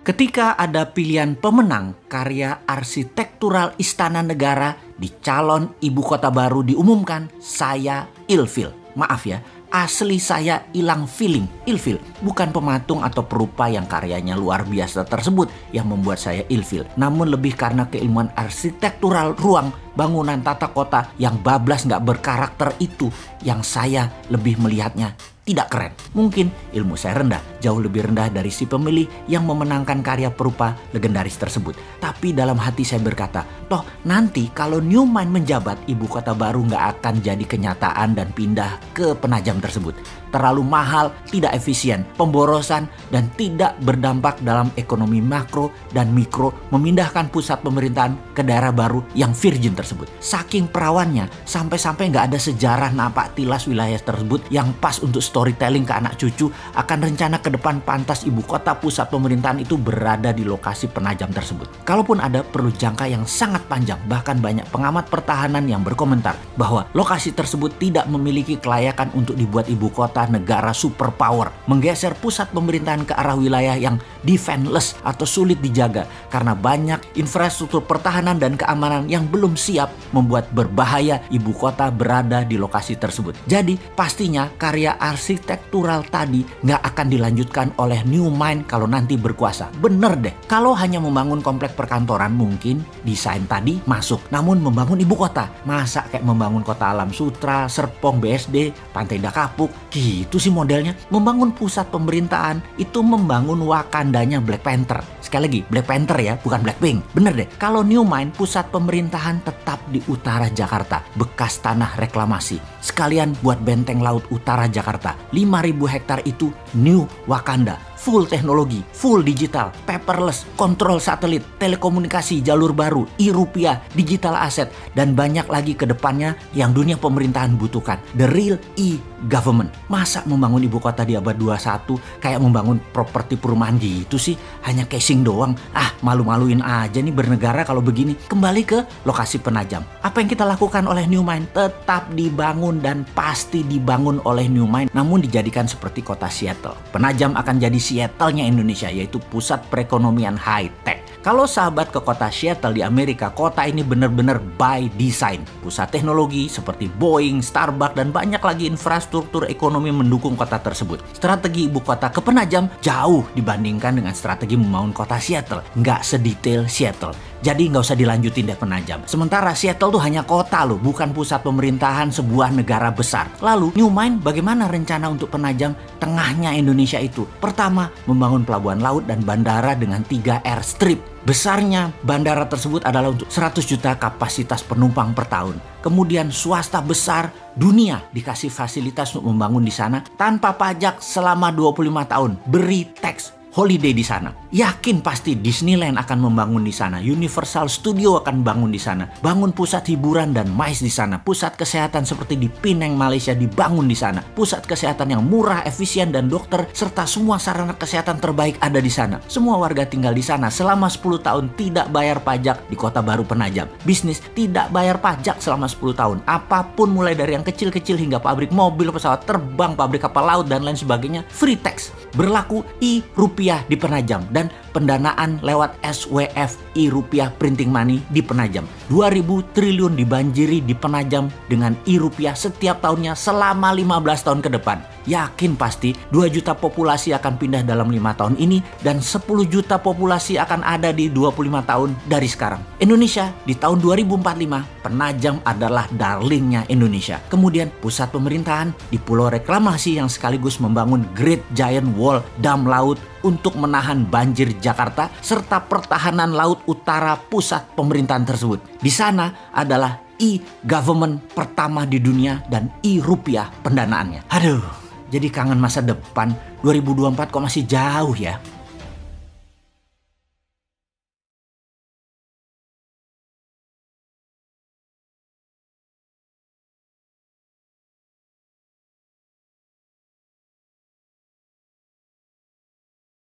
Ketika ada pilihan pemenang karya arsitektural Istana Negara di calon ibu kota baru diumumkan, saya ilfil. Maaf ya, asli saya hilang feeling. Ilfil bukan pematung atau perupa yang karyanya luar biasa tersebut yang membuat saya ilfil, namun lebih karena keilmuan arsitektural ruang, bangunan, tata kota yang bablas nggak berkarakter itu yang saya lebih melihatnya tidak keren. Mungkin ilmu saya rendah, jauh lebih rendah dari si pemilih yang memenangkan karya perupa legendaris tersebut. Tapi dalam hati saya berkata, toh nanti kalau Newmind menjabat, ibu kota baru nggak akan jadi kenyataan dan pindah ke Penajam tersebut. Terlalu mahal, tidak efisien, pemborosan, dan tidak berdampak dalam ekonomi makro dan mikro memindahkan pusat pemerintahan ke daerah baru yang virgin tersebut. Saking perawannya, sampai-sampai nggak ada sejarah napak tilas wilayah tersebut yang pas untuk storytelling ke anak cucu akan rencana ke depan pantas ibu kota pusat pemerintahan itu berada di lokasi Penajam tersebut. Kalaupun ada, perlu jangka yang sangat panjang. Bahkan banyak pengamat pertahanan yang berkomentar bahwa lokasi tersebut tidak memiliki kelayakan untuk dibuat ibu kota negara superpower, menggeser pusat pemerintahan ke arah wilayah yang defenseless atau sulit dijaga karena banyak infrastruktur pertahanan dan keamanan yang belum siap, membuat berbahaya ibu kota berada di lokasi tersebut. Jadi pastinya karya arsitektural tadi nggak akan dilanjutkan oleh Newmind kalau nanti berkuasa. Bener deh, kalau hanya membangun komplek perkantoran mungkin desain tadi masuk, namun membangun ibu kota, masa kayak membangun kota Alam Sutra, Serpong, BSD, Pantai Dakapuk, gitu sih modelnya. Membangun pusat pemerintahan itu membangun Wakandanya Black Panther. Sekali lagi, Black Panther ya, bukan Blackpink. Bener deh, kalau Newmind pusat pemerintahan tetap di utara Jakarta, bekas tanah reklamasi. Sekalian buat benteng laut utara Jakarta. 5.000 hektar itu New Wakanda. Full teknologi, full digital, paperless, kontrol satelit, telekomunikasi jalur baru, e-rupiah, digital aset, dan banyak lagi ke depannya yang dunia pemerintahan butuhkan. The real e-government. Masa membangun ibu kota di abad 21 kayak membangun properti perumahan gitu sih? Hanya casing doang. Malu-maluin aja nih bernegara kalau begini. Kembali ke lokasi Penajam. Apa yang kita lakukan oleh Newmind? Tetap dibangun dan pasti dibangun oleh Newmind, namun dijadikan seperti kota Seattle. Penajam akan jadi Seattle-nya Indonesia, yaitu pusat perekonomian high-tech. Kalau sahabat ke kota Seattle di Amerika, kota ini benar-benar by design. Pusat teknologi seperti Boeing, Starbucks, dan banyak lagi infrastruktur ekonomi mendukung kota tersebut. Strategi ibu kota ke Penajam jauh dibandingkan dengan strategi membangun kota Seattle. Nggak sedetail Seattle. Jadi nggak usah dilanjutin deh Penajam. Sementara Seattle tuh hanya kota loh, bukan pusat pemerintahan sebuah negara besar. Lalu Newmind bagaimana rencana untuk Penajam tengahnya Indonesia itu? Pertama, membangun pelabuhan laut dan bandara dengan 3 airstrip. Besarnya bandara tersebut adalah untuk 100 juta kapasitas penumpang per tahun. Kemudian swasta besar dunia dikasih fasilitas untuk membangun di sana tanpa pajak selama 25 tahun. Beri tax holiday di sana. Yakin pasti Disneyland akan membangun di sana. Universal Studio akan bangun di sana. Bangun pusat hiburan dan MICE di sana. Pusat kesehatan seperti di Penang, Malaysia dibangun di sana. Pusat kesehatan yang murah, efisien, dan dokter serta semua sarana kesehatan terbaik ada di sana. Semua warga tinggal di sana selama 10 tahun tidak bayar pajak di kota baru Penajam. Bisnis tidak bayar pajak selama 10 tahun. Apapun mulai dari yang kecil-kecil hingga pabrik mobil, pesawat terbang, pabrik kapal laut, dan lain sebagainya free tax. Berlaku e-rupiah di Penajam dan pendanaan lewat SWF e-rupiah printing money di Penajam. 2.000 triliun dibanjiri di Penajam dengan e-rupiah setiap tahunnya selama 15 tahun ke depan. Yakin pasti 2 juta populasi akan pindah dalam 5 tahun ini dan 10 juta populasi akan ada di 25 tahun dari sekarang. Indonesia di tahun 2045, Penajam adalah darlingnya Indonesia. Kemudian pusat pemerintahan di pulau reklamasi yang sekaligus membangun Great Giant Wall dam laut untuk menahan banjir Jakarta serta pertahanan laut utara pusat pemerintahan tersebut. Di sana adalah e-government pertama di dunia dan e-rupiah pendanaannya. Aduh, jadi kangen masa depan. 2024 kok masih jauh ya.